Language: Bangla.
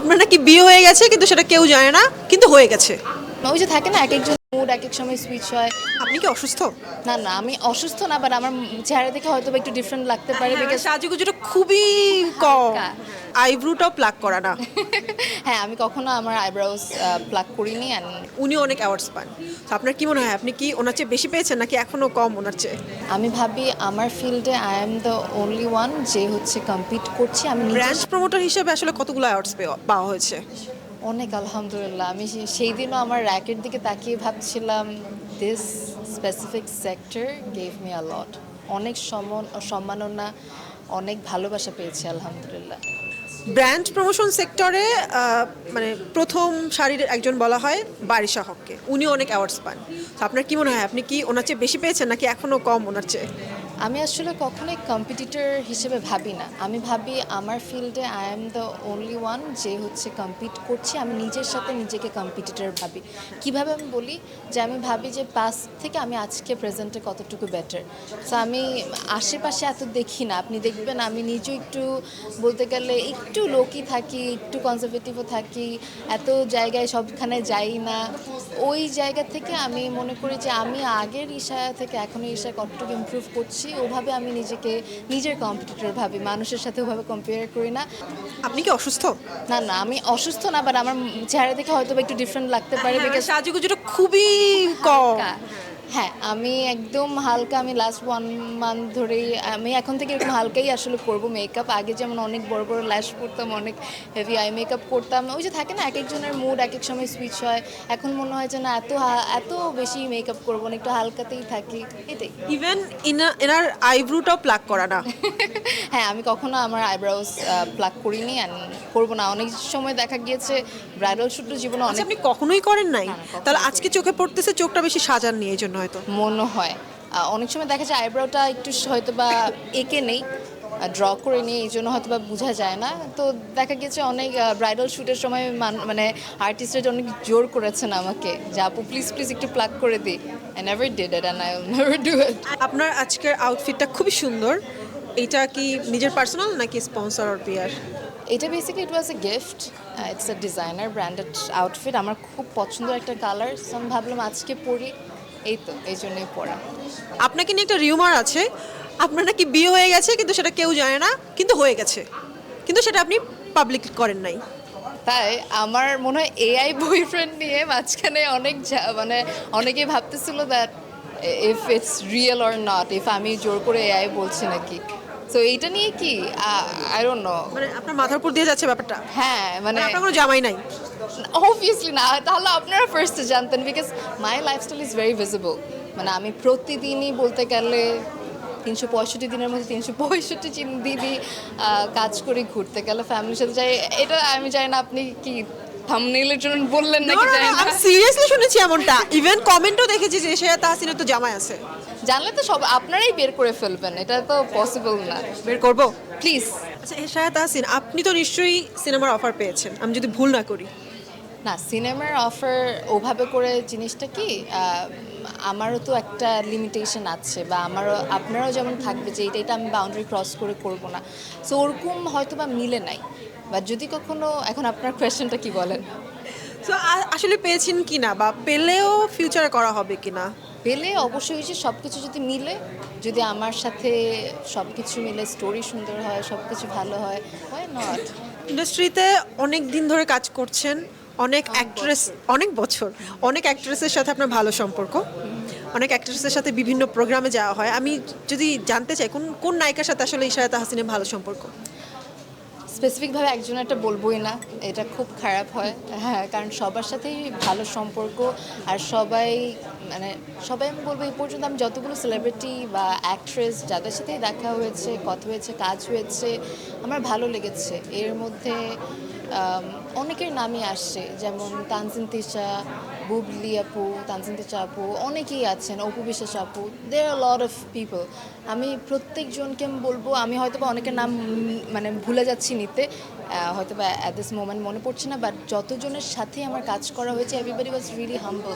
আপনার নাকি বিয়ে হয়ে গেছে কিন্তু সেটা কেউ জানে না, কিন্তু হয়ে গেছে। ওই যে থাকে না এক একজন মুড এক এক সময় সুইচ হয়। আপনি কি অসুস্থ? না না আমি অসুস্থ না, বাট আমার চেহারা দেখে হয়তো বা একটু ডিফারেন্ট লাগতে পারে বিকজ সাজুগুজুটা খুবই কম, হালকা। আইব্রুটাও প্লাক করা না। হ্যাঁ আমি কখনো আমার আইব্রাউজ প্লাক করিনি অ্যান্ড উনি অনেক অ্যাওয়ার্ডস পান, তো আপনার কি মনে হয় আপনি কি ওনার চেয়ে বেশি পেয়েছেন নাকি এখনো কম ওনার চেয়ে? আমি ভাবি আমার ফিল্ডে I am the only one যে হচ্ছে কম্পিট করছি। আমি নিজে ব্র্যান্ড প্রমোটার হিসেবে আসলে কতগুলো অ্যাওয়ার্ডস পাওয়া হয়েছে? অনেক আলহামদুলিল্লাহ। আমি সেই দিনও আমার র্যাকের দিকে তাকিয়ে ভাবছিলাম this specific sector gave me a lot. অনেক সম্মাননা, অনেক ভালোবাসা পেয়েছি আলহামদুলিল্লাহ। ব্র্যান্ড প্রমোশন সেক্টরে মানে প্রথম সারির একজন বলা হয় বারিশা হককে, উনি অনেক অ্যাওয়ার্ডস পান, তো আপনার কি মনে হয় আপনি কি ওনার চেয়ে বেশি পেয়েছেন নাকি এখনো কম ওনার চেয়ে? আমি আসলে কখনোই কম্পিটিটর হিসেবে ভাবি না। আমি ভাবি আমার ফিল্ডে I am the only one যে হচ্ছে কম্পিট করছি। আমি নিজের সাথে নিজেকে কম্পিটিটর ভাবি। কিভাবে আমি বলি যে আমি ভাবি যে পাস্ট থেকে আমি আজকে প্রেজেন্টে কতটুকু বেটার। সো আমি আশেপাশে এত দেখি না, আপনি দেখবেন আমি নিজেও একটু বলতে গেলে একটু লোকই থাকি, একটু কনজারভেটিভও থাকি, এত জায়গায় সবখানে যাই না। ওই জায়গা থেকে আমি মনে করি যে আমি আগের ইশা থেকে এখনের ইশা কতটুকু ইমপ্রুভ করছি, ওভাবে আমি নিজেকে নিজের কম্পিটিটর ভাবি, মানুষের সাথে ওভাবে কম্পেয়ার করি না। আপনি কি অসুস্থ? না না আমি অসুস্থ না, বাট আমার চেহারা দেখে হয়তো বা একটু ডিফারেন্ট লাগতে পারে বিকজ সাজুগুজুটা খুবই কম। হ্যাঁ আমি একদম হালকা। আমি লাস্ট 1 মান্থ ধরেই আমি এখন থেকে এরকম হালকাই আসলে করব মেকআপ। আগে যেমন অনেক বড় বড় ল্যাশ করতাম, অনেক হেভি আই মেকআপ করতাম। ওই যে থাকে না এক একজনের মুড এক এক সময় সুইচ হয়। এখন মনে হয় যে না এত বেশি মেকআপ করবো না, একটু হালকাতেই থাকি, এটাই। ইভেন এনার আইব্রুটাও প্লাক করা না। হ্যাঁ আমি কখনো আমার আইব্রাউজ প্লাক করিনি অ্যান্ড করবো না। অনেক সময় দেখা গিয়েছে ব্রাইডাল শ্যুটও জীবনে আচ্ছা, অনেক আপনি কখনোই করেন নাই? না, না, কখনোই তাহলে করিনি। আজকে চোখে পড়তেছে চোখটা বেশি সাজান নিয়ে, এই জন্য হয়তো। মনে হয় অনেক সময় দেখা যায় আইব্রাউটা একটু হয়তো বা এঁকে নেই, ড্র করে নিই, এই জন্য হয়তো বা বোঝা যায় না। তো দেখা গেছে অনেক ব্রাইডাল শ্যুটের সময় মানে আর্টিস্টরা অনেক জোর করেছেন আমাকে যে আপু প্লিজ প্লিজ একটু প্লাগ করে দিই। I never did it and I will never do it. আপনার আজকের আউটফিটটা খুবই সুন্দর। এটা কি নিজের পার্সোনাল নাকি স্পন্সর অর পিয়ার? এটা basically it was a gift. It's a designer branded outfit. আমার খুব পছন্দের একটা কালার, সো আমি ভাবলাম আজকে পরি, এই তো এই জন্যই পরা। আপনাকে নিয়ে একটা রিউমার আছে, আপনার নাকি বিয়ে হয়ে গেছে কিন্তু সেটা কেউ জানে না, কিন্তু হয়ে গেছে, কিন্তু সেটা আপনি পাবলিক করেন নাই। তাই আমার মনে হয় এআই বয়ফ্রেন্ড নিয়ে মাঝখানে অনেক মানে অনেকেই ভাবতেছিল that if it's real or not, if আমি জোর করে এআই বলছি নাকি। তো এইটা নিয়ে কি আই ডোন্ট নো। মানে আপনার মাথার উপর দিয়ে যাচ্ছে ব্যাপারটা? হ্যাঁ মানে আপনার কোনো জামাই নাই? অবভিয়াসলি না, তাহলে আপনারা ফার্স্টে জানতেন because my lifestyle is very visible. মানে আমি প্রতিদিনই বলতে গেলে 365 দিনের মধ্যে 365 দিনই কাজ করি, ঘুরতে গেলে ফ্যামিলির সাথে যাই। এটা আমি জানি না আপনি কি থাম্বনেইলের জন্য বললেন নাকি জানি না। আমি সিরিয়াসলি শুনেছি এমনটা, ইভেন কমেন্টও দেখেছি যে সে তাহসিনের তো জামাই আছে। জানলে তো সব আপনারাই বের করে ফেলবেন, এটা তো পসিবল না। বের করব? প্লিজ। আচ্ছা, এশায়া তাহসিন, আপনি তো নিশ্চয়ই সিনেমার অফার পেয়েছেন, আমি যদি ভুল না করি। না সিনেমার অফার ওভাবে করে জিনিসটা কি আমারও তো একটা লিমিটেশন আছে, বা আমারও আপনারাও যেমন থাকবে যে এটা আমি বাউন্ডারি ক্রস করে করব না। সো ওরকম হয়তো বা মিলে নাই, বা যদি কখনো, এখন আপনার কোয়েশ্চেনটা কি বলেন? তো আসলে পেয়েছেন কিনা বা পেলেও ফিউচারে করা হবে কিনা? পেলে অবশ্যই যে সব কিছু যদি মিলে, যদি আমার সাথে সব কিছু মিলে, স্টোরি সুন্দর হয়, সব কিছু ভালো হয়, হোয়াই নট। ইন্ডাস্ট্রিতে অনেক দিন ধরে কাজ করছেন, অনেক অ্যাক্ট্রেস, অনেক বছর, অনেক অ্যাক্ট্রেসের সাথে আপনার ভালো সম্পর্ক, অনেক অ্যাক্ট্রেসের সাথে বিভিন্ন প্রোগ্রামে যাওয়া হয়। আমি যদি জানতে চাই কোন কোন নায়িকার সাথে আসলে ইশারাত তাহসিনের ভালো সম্পর্ক? স্পেসিফিকভাবে একজন একটা বলবোই না, এটা খুব খারাপ হয়। হ্যাঁ কারণ সবার সাথেই ভালো সম্পর্ক। আর সবাই মানে সবাই আমি বলবো এই পর্যন্ত আমি যতগুলো সেলিব্রিটি বা অ্যাক্ট্রেস যাদের সাথেই দেখা হয়েছে, কথা হয়েছে, কাজ হয়েছে, আমার ভালো লেগেছে। এর মধ্যে অনেকের নামই আসছে, যেমন তানজিন তিশা, বুবলি আপু, তানজিন তিশা আপু, অনেকেই আছেন, অপু বিশ্বাস আপু, দেয়ার আর লট অফ পিপল। আমি প্রত্যেকজনকে আমি বলবো, আমি হয়তো বা অনেকের নাম মানে ভুলে যাচ্ছি নিতে, হয়তো বা অ্যাট দিস মোমেন্ট মনে পড়ছে না, বাট যতজনের সাথেই আমার কাজ করা হয়েছে এভরিবডি ওয়াজ রিয়েলি হাম্বল।